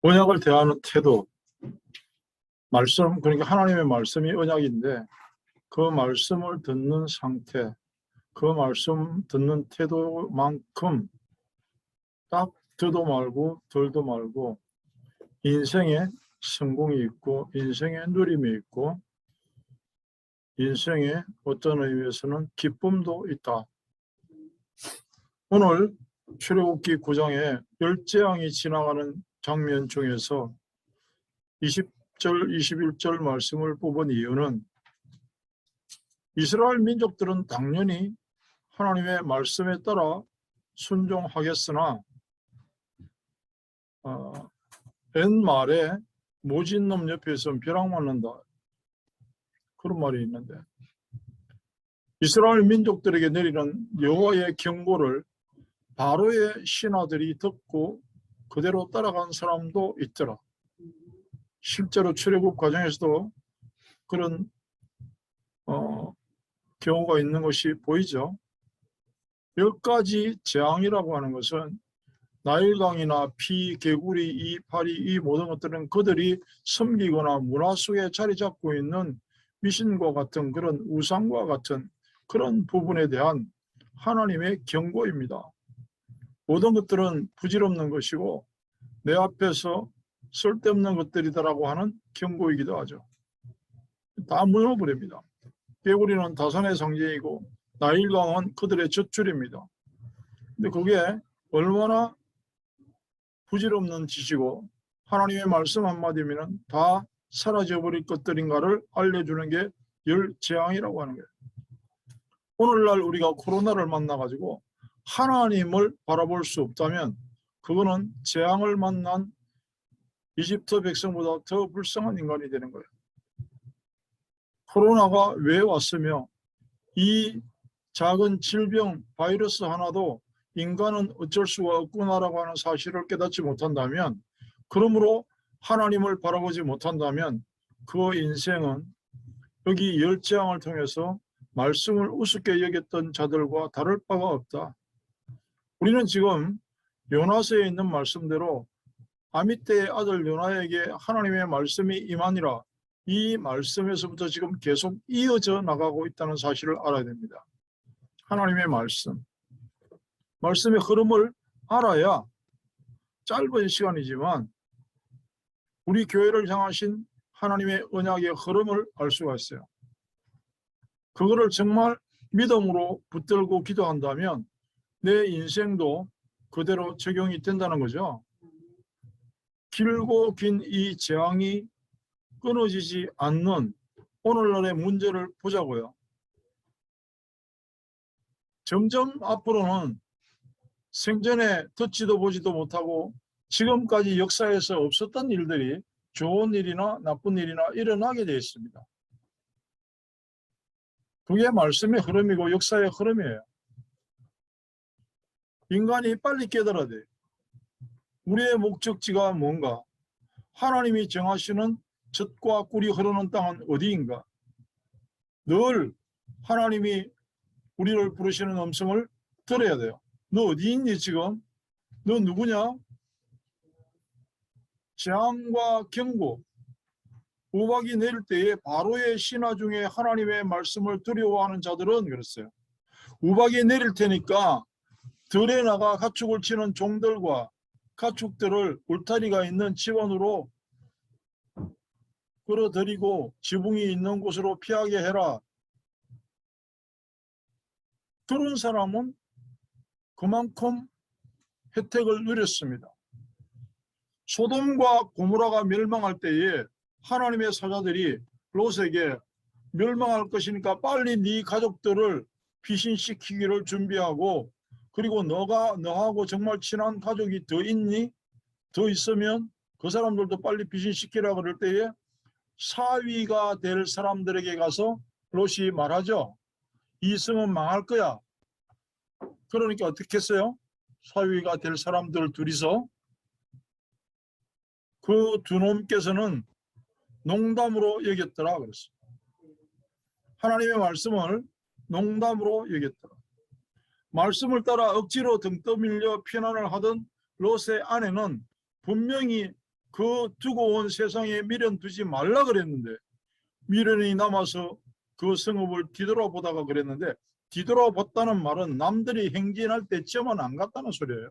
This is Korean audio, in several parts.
언약을 대하는 태도, 말씀, 그러니까 하나님의 말씀이 언약인데 그 말씀을 듣는 상태, 그 말씀 듣는 태도만큼 딱 더도 말고 덜도 말고 인생에 성공이 있고 인생에 누림이 있고 인생에 어떤 의미에서는 기쁨도 있다. 오늘 출애굽기 9장에 열재앙이 지나가는 장면 중에서 20절, 21절 말씀을 뽑은 이유는 이스라엘 민족들은 당연히 하나님의 말씀에 따라 순종하겠으나 옛말에 모진 놈 옆에서 벼락 맞는다, 그런 말이 있는데 이스라엘 민족들에게 내리는 여호와의 경고를 바로의 신하들이 듣고 그대로 따라간 사람도 있더라. 실제로 출애굽 과정에서도 그런 경우가 있는 것이 보이죠. 10가지 재앙이라고 하는 것은 나일강이나 피, 개구리, 이 파리, 이 모든 것들은 그들이 섬기거나 문화 속에 자리 잡고 있는 미신과 같은 그런 우상과 같은 그런 부분에 대한 하나님의 경고입니다. 모든 것들은 부질없는 것이고 내 앞에서 쓸데없는 것들이다라고 하는 경고이기도 하죠. 다 무너버립니다. 개구리는 다산의 상징이고 나일강은 그들의 젖줄입니다. 근데 그게 얼마나 부질없는 짓이고 하나님의 말씀 한마디면 다 사라져버릴 것들인가를 알려주는 게 열재앙이라고 하는 거예요. 오늘날 우리가 코로나를 만나가지고 하나님을 바라볼 수 없다면 그거는 재앙을 만난 이집트 백성보다 더 불쌍한 인간이 되는 거예요. 코로나가 왜 왔으며 이 작은 질병, 바이러스 하나도 인간은 어쩔 수가 없구나라고 하는 사실을 깨닫지 못한다면, 그러므로 하나님을 바라보지 못한다면 그 인생은 여기 열재앙을 통해서 말씀을 우습게 여겼던 자들과 다를 바가 없다. 우리는 지금 요나서에 있는 말씀대로 아미떼의 아들 요나에게 하나님의 말씀이 임하니라, 이 말씀에서부터 지금 계속 이어져 나가고 있다는 사실을 알아야 됩니다. 하나님의 말씀의 흐름을 알아야 짧은 시간이지만 우리 교회를 향하신 하나님의 언약의 흐름을 알 수가 있어요. 그거를 정말 믿음으로 붙들고 기도한다면 내 인생도 그대로 적용이 된다는 거죠. 길고 긴 이 재앙이 끊어지지 않는 오늘날의 문제를 보자고요. 점점 앞으로는 생전에 듣지도 보지도 못하고 지금까지 역사에서 없었던 일들이 좋은 일이나 나쁜 일이나 일어나게 되어 있습니다. 그게 말씀의 흐름이고 역사의 흐름이에요. 인간이 빨리 깨달아야 돼요. 우리의 목적지가 뭔가, 하나님이 정하시는 젖과 꿀이 흐르는 땅은 어디인가, 늘 하나님이 우리를 부르시는 음성을 들어야 돼요. 너 어디 있니 지금? 너 누구냐? 재앙과 경고, 우박이 내릴 때에 바로의 신하 중에 하나님의 말씀을 두려워하는 자들은 그랬어요. 우박이 내릴 테니까 들에 나가 가축을 치는 종들과 가축들을 울타리가 있는 집안으로 끌어들이고 지붕이 있는 곳으로 피하게 해라. 들은 사람은 그만큼 혜택을 누렸습니다. 소돔과 고모라가 멸망할 때에 하나님의 사자들이 롯에게 멸망할 것이니까 빨리 네 가족들을 피신시키기를 준비하고, 그리고 너하고 정말 친한 가족이 더 있니? 더 있으면 그 사람들도 빨리 피신시키라 그럴 때에 사위가 될 사람들에게 가서 롯이 말하죠. 이 성은 망할 거야. 그러니까 어떻게 했어요? 사위가 될 사람들 둘이서 그 두 놈께서는 농담으로 여겼더라 그랬어요. 하나님의 말씀을 농담으로 여겼더라. 말씀을 따라 억지로 등 떠밀려 피난을 하던 롯의 아내는 분명히 그 두고 온 세상에 미련 두지 말라 그랬는데 미련이 남아서 그 성읍을 뒤돌아보다가 그랬는데, 뒤돌아봤다는 말은 남들이 행진할 때쯤은 안 갔다는 소리예요.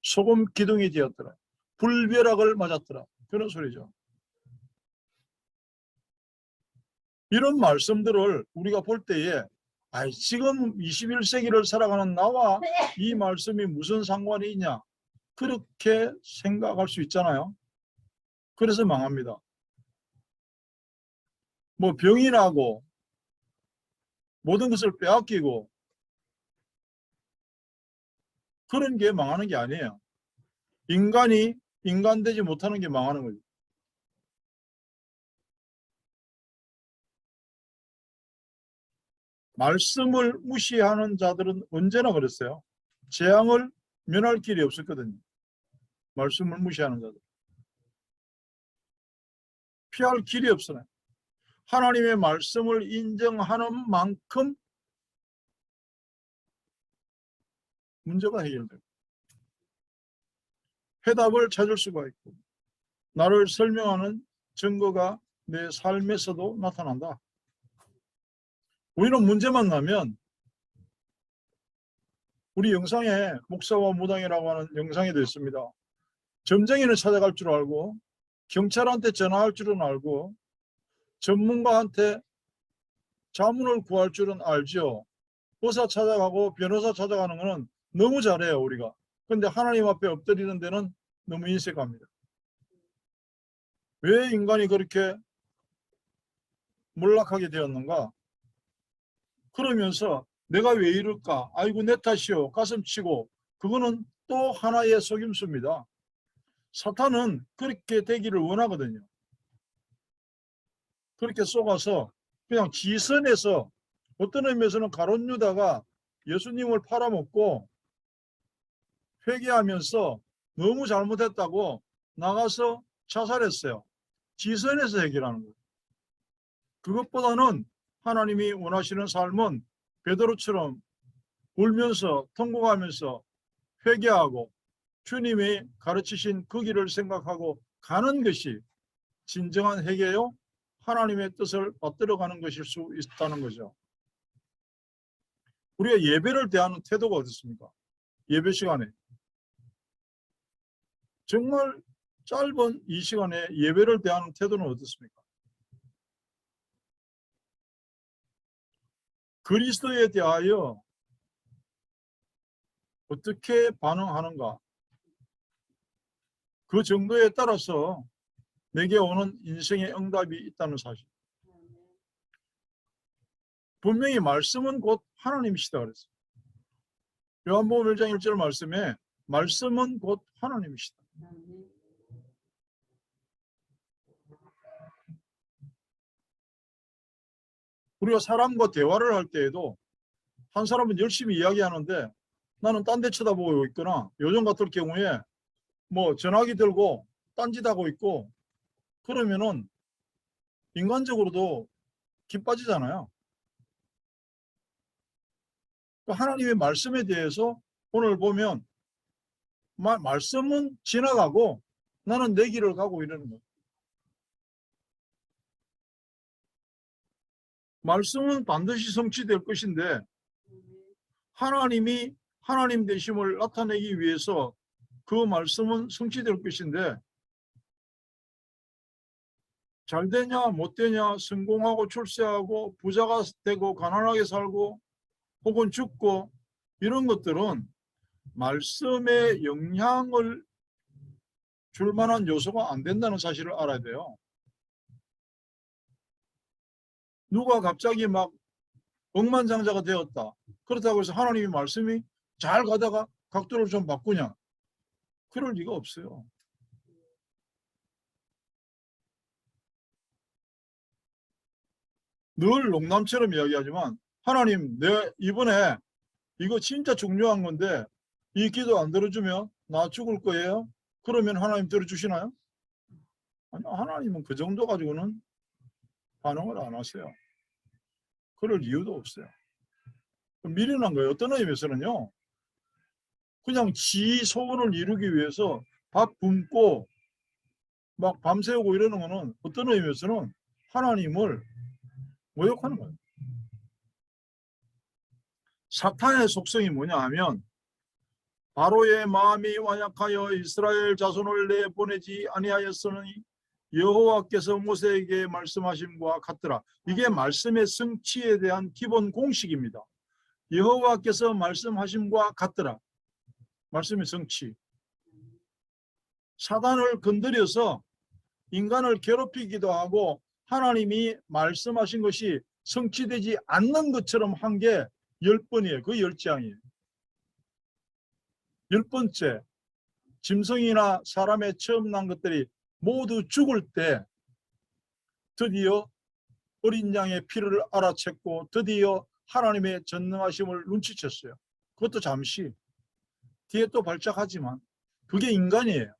소금 기둥이 되었더라. 불벼락을 맞았더라. 그런 소리죠. 이런 말씀들을 우리가 볼 때에 지금 21세기를 살아가는 나와 이 말씀이 무슨 상관이 있냐, 그렇게 생각할 수 있잖아요. 그래서 망합니다. 뭐 병이 나고 모든 것을 빼앗기고 그런 게 망하는 게 아니에요. 인간이 인간 되지 못하는 게 망하는 거죠. 말씀을 무시하는 자들은 언제나 그랬어요. 재앙을 면할 길이 없었거든요. 말씀을 무시하는 자들. 피할 길이 없어요. 하나님의 말씀을 인정하는 만큼 문제가 해결돼요. 해답을 찾을 수가 있고 나를 설명하는 증거가 내 삶에서도 나타난다. 우리는 문제만 나면, 우리 영상에 목사와 무당이라고 하는 영상에도 있습니다. 점쟁이를 찾아갈 줄 알고 경찰한테 전화할 줄은 알고 전문가한테 자문을 구할 줄은 알죠. 의사 찾아가고 변호사 찾아가는 거는 너무 잘해요, 우리가. 근데 하나님 앞에 엎드리는 데는 너무 인색합니다. 왜 인간이 그렇게 몰락하게 되었는가? 그러면서 내가 왜 이럴까? 아이고 내 탓이요. 가슴 치고. 그거는 또 하나의 속임수입니다. 사탄은 그렇게 되기를 원하거든요. 그렇게 속아서 그냥 지선에서, 어떤 의미에서는 가룟 유다가 예수님을 팔아먹고 회개하면서 너무 잘못했다고 나가서 자살했어요. 지선에서 해결하는 거예요. 그것보다는 하나님이 원하시는 삶은 베드로처럼 울면서 통곡하면서 회개하고 주님이 가르치신 그 길을 생각하고 가는 것이 진정한 회개요, 하나님의 뜻을 받들어가는 것일 수 있다는 거죠. 우리가 예배를 대하는 태도가 어떻습니까? 예배 시간에 정말 짧은 이 시간에 예배를 대하는 태도는 어떻습니까? 그리스도에 대하여 어떻게 반응하는가, 그 정도에 따라서 내게 오는 인생의 응답이 있다는 사실. 분명히 말씀은 곧 하나님이시다 그랬어요. 요한복음 1장 1절 말씀에 말씀은 곧 하나님이시다. 우리가 사람과 대화를 할 때에도 한 사람은 열심히 이야기하는데 나는 딴 데 쳐다보고 있거나, 요즘 같을 경우에 뭐 전화기 들고 딴짓하고 있고, 그러면은 인간적으로도 기 빠지잖아요. 하나님의 말씀에 대해서 오늘 보면 말씀은 지나가고 나는 내 길을 가고 이러는 거예요. 말씀은 반드시 성취될 것인데 하나님이 하나님 되심을 나타내기 위해서 그 말씀은 성취될 것인데, 잘 되냐 못 되냐, 성공하고 출세하고 부자가 되고 가난하게 살고 혹은 죽고, 이런 것들은 말씀에 영향을 줄 만한 요소가 안 된다는 사실을 알아야 돼요. 누가 갑자기 막 억만장자가 되었다, 그렇다고 해서 하나님의 말씀이 잘 가다가 각도를 좀 바꾸냐? 그럴 리가 없어요. 늘 농담처럼 이야기하지만, 하나님 내 이번에 이거 진짜 중요한 건데 이 기도 안 들어주면 나 죽을 거예요. 그러면 하나님 들어주시나요? 아니, 하나님은 그 정도 가지고는 반응을 안 하세요. 그럴 이유도 없어요. 미련한 거예요. 어떤 의미에서는요, 그냥 지 소원을 이루기 위해서 밥 굶고 막 밤새우고 이러는 거는 어떤 의미에서는 하나님을 모욕하는 거예요. 사탄의 속성이 뭐냐 하면 바로의 마음이 완약하여 이스라엘 자손을 내보내지 아니하였으니 여호와께서 모세에게 말씀하심과 같더라. 이게 말씀의 성취에 대한 기본 공식입니다. 여호와께서 말씀하심과 같더라. 말씀의 성취. 사단을 건드려서 인간을 괴롭히기도 하고 하나님이 말씀하신 것이 성취되지 않는 것처럼 한 게 10번이에요. 그 10장이에요. 10번째, 짐승이나 사람의 처음 난 것들이 모두 죽을 때 드디어 어린 양의 피를 알아챘고 드디어 하나님의 전능하심을 눈치챘어요. 그것도 잠시. 뒤에 또 발작하지만 그게 인간이에요.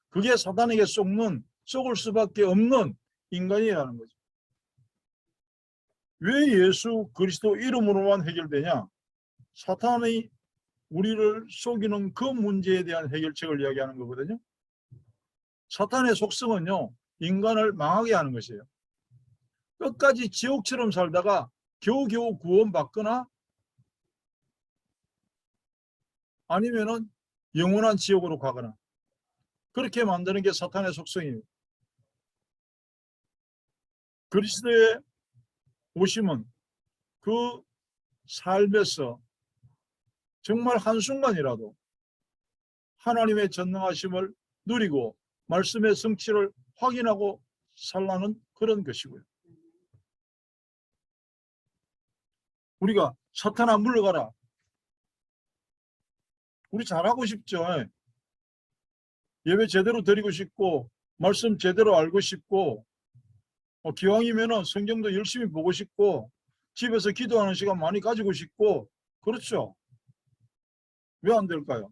그게 사단에게 속을 수밖에 없는 인간이라는 거죠. 왜 예수 그리스도 이름으로만 해결되냐? 사탄이 우리를 속이는 그 문제에 대한 해결책을 이야기하는 거거든요. 사탄의 속성은요, 인간을 망하게 하는 것이에요. 끝까지 지옥처럼 살다가 겨우겨우 구원받거나 아니면은 영원한 지옥으로 가거나 그렇게 만드는 게 사탄의 속성이에요. 그리스도의 오심은 그 삶에서 정말 한순간이라도 하나님의 전능하심을 누리고 말씀의 성취를 확인하고 살라는 그런 것이고요. 우리가 사탄아 물러가라. 우리 잘하고 싶죠. 예배 제대로 드리고 싶고 말씀 제대로 알고 싶고 기왕이면 성경도 열심히 보고 싶고 집에서 기도하는 시간 많이 가지고 싶고 그렇죠. 왜 안 될까요?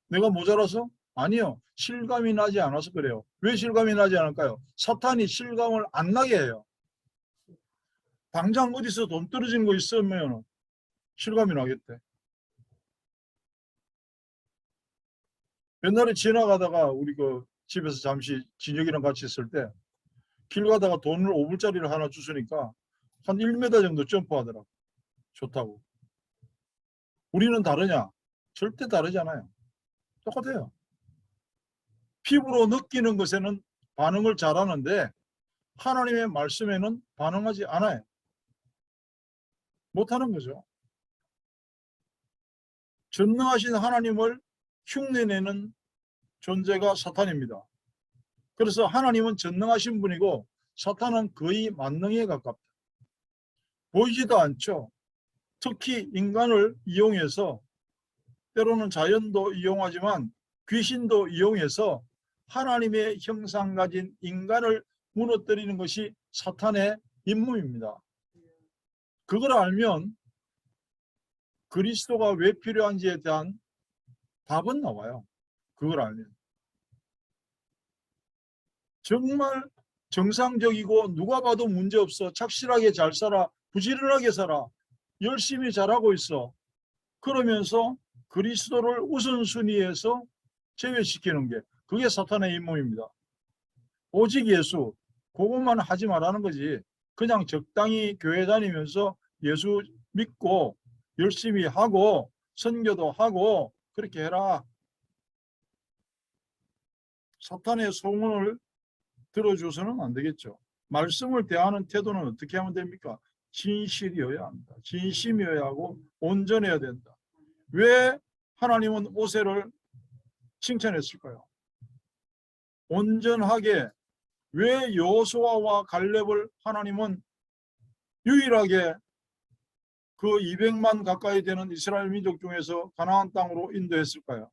내가 모자라서? 아니요. 실감이 나지 않아서 그래요. 왜 실감이 나지 않을까요? 사탄이 실감을 안 나게 해요. 당장 어디서 돈 떨어진 거 있으면 실감이 나겠대. 옛날에 지나가다가 우리 그 집에서 잠시 진혁이랑 같이 있을 때 길 가다가 돈을 5불짜리를 하나 주시니까 한 1m 정도 점프하더라. 좋다고. 우리는 다르냐? 절대 다르지 않아요. 똑같아요. 피부로 느끼는 것에는 반응을 잘하는데 하나님의 말씀에는 반응하지 않아요. 못하는 거죠. 전능하신 하나님을 흉내내는 존재가 사탄입니다. 그래서 하나님은 전능하신 분이고 사탄은 거의 만능에 가깝다. 보이지도 않죠. 특히 인간을 이용해서 때로는 자연도 이용하지만 귀신도 이용해서 하나님의 형상 가진 인간을 무너뜨리는 것이 사탄의 임무입니다. 그걸 알면 그리스도가 왜 필요한지에 대한 답은 나와요. 그걸 알면. 정말 정상적이고 누가 봐도 문제없어. 착실하게 잘 살아. 부지런하게 살아. 열심히 잘하고 있어. 그러면서 그리스도를 우선순위에서 제외시키는 게 그게 사탄의 임무입니다. 오직 예수 그것만 하지 말라는 거지. 그냥 적당히 교회 다니면서 예수 믿고 열심히 하고 선교도 하고 그렇게 해라. 사탄의 소문을 들어줘서는 안 되겠죠. 말씀을 대하는 태도는 어떻게 하면 됩니까? 진실이어야 합니다. 진심이어야 하고 온전해야 된다. 왜 하나님은 모세를 칭찬했을까요? 온전하게. 왜 여호수아와 갈렙을 하나님은 유일하게 그 200만 가까이 되는 이스라엘 민족 중에서 가나안 땅으로 인도했을까요?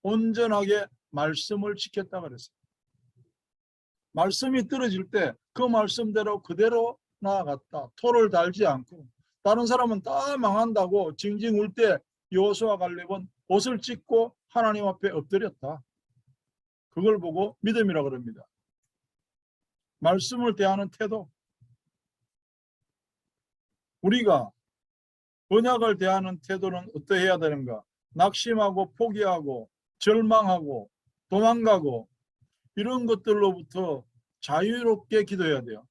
온전하게 말씀을 지켰다 그랬어요. 말씀이 떨어질 때 그 말씀대로 그대로 나아갔다. 토를 달지 않고. 다른 사람은 다 망한다고 징징 울 때 여호수아 갈렙은 옷을 찢고 하나님 앞에 엎드렸다. 그걸 보고 믿음이라 그럽니다. 말씀을 대하는 태도. 우리가 언약을 대하는 태도는 어떠해야 되는가? 낙심하고 포기하고 절망하고 도망가고 이런 것들로부터 자유롭게 기도해야 돼요.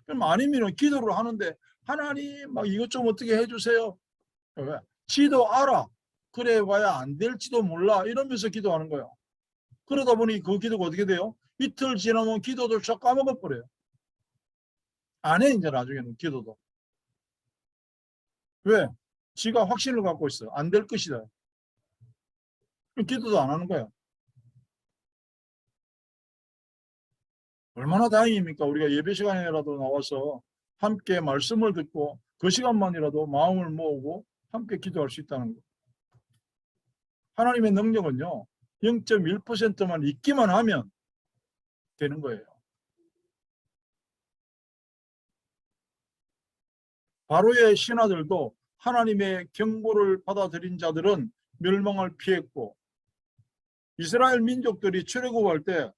그럼 아니면 기도를 하는데 하나님 막 이것 좀 어떻게 해주세요. 왜? 지도 알아. 그래 봐야 안 될지도 몰라. 이러면서 기도하는 거예요. 그러다 보니 그 기도가 어떻게 돼요? 이틀 지나면 기도도 쫙 까먹어버려요. 안 해, 이제 나중에는 기도도. 왜? 지가 확신을 갖고 있어. 안 될 것이다. 기도도 안 하는 거예요. 얼마나 다행입니까? 우리가 예배 시간이라도 나와서 함께 말씀을 듣고 그 시간만이라도 마음을 모으고 함께 기도할 수 있다는 거. 하나님의 능력은요, 0.1%만 있기만 하면 되는 거예요. 바로의 신하들도 하나님의 경고를 받아들인 자들은 멸망을 피했고, 이스라엘 민족들이 출애굽할 때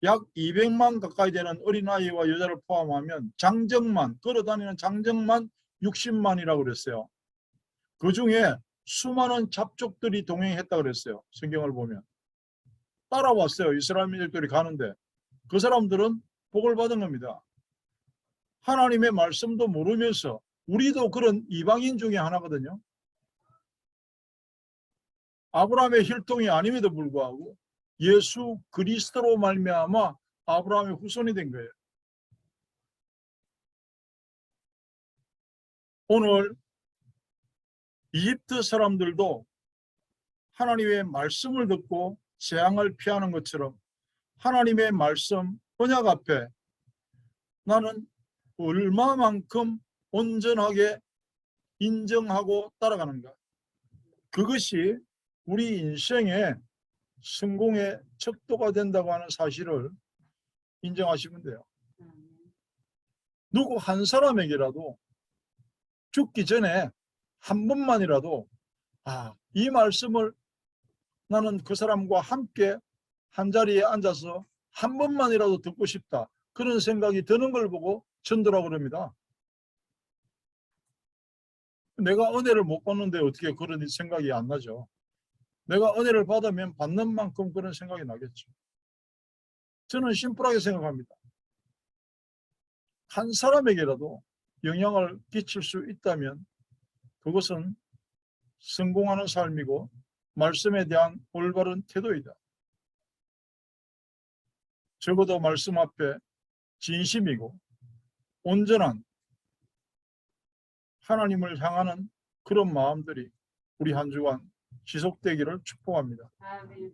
약 200만 가까이 되는 어린아이와 여자를 포함하면 장정만, 걸어다니는 장정만 60만이라고 그랬어요. 그 중에 수많은 잡족들이 동행했다고 그랬어요. 성경을 보면. 따라왔어요. 이스라엘 민족들이 가는데 그 사람들은 복을 받은 겁니다. 하나님의 말씀도 모르면서, 우리도 그런 이방인 중에 하나거든요. 아브라함의 혈통이 아님에도 불구하고 예수 그리스도로 말미암아 아브라함의 후손이 된 거예요. 오늘 이집트 사람들도 하나님의 말씀을 듣고 재앙을 피하는 것처럼 하나님의 말씀, 언약 앞에 나는 얼마만큼 온전하게 인정하고 따라가는가. 그것이 우리 인생의 성공의 척도가 된다고 하는 사실을 인정하시면 돼요. 누구 한 사람에게라도 죽기 전에 한 번만이라도 이 말씀을 나는 그 사람과 함께 한 자리에 앉아서 한 번만이라도 듣고 싶다. 그런 생각이 드는 걸 보고 전도라고 그럽니다. 내가 은혜를 못 받는데 어떻게 그런 생각이 안 나죠. 내가 은혜를 받으면 받는 만큼 그런 생각이 나겠죠. 저는 심플하게 생각합니다. 한 사람에게라도 영향을 끼칠 수 있다면 그것은 성공하는 삶이고 말씀에 대한 올바른 태도이다. 적어도 말씀 앞에 진심이고 온전한 하나님을 향하는 그런 마음들이 우리 한 주간 지속되기를 축복합니다. 아멘.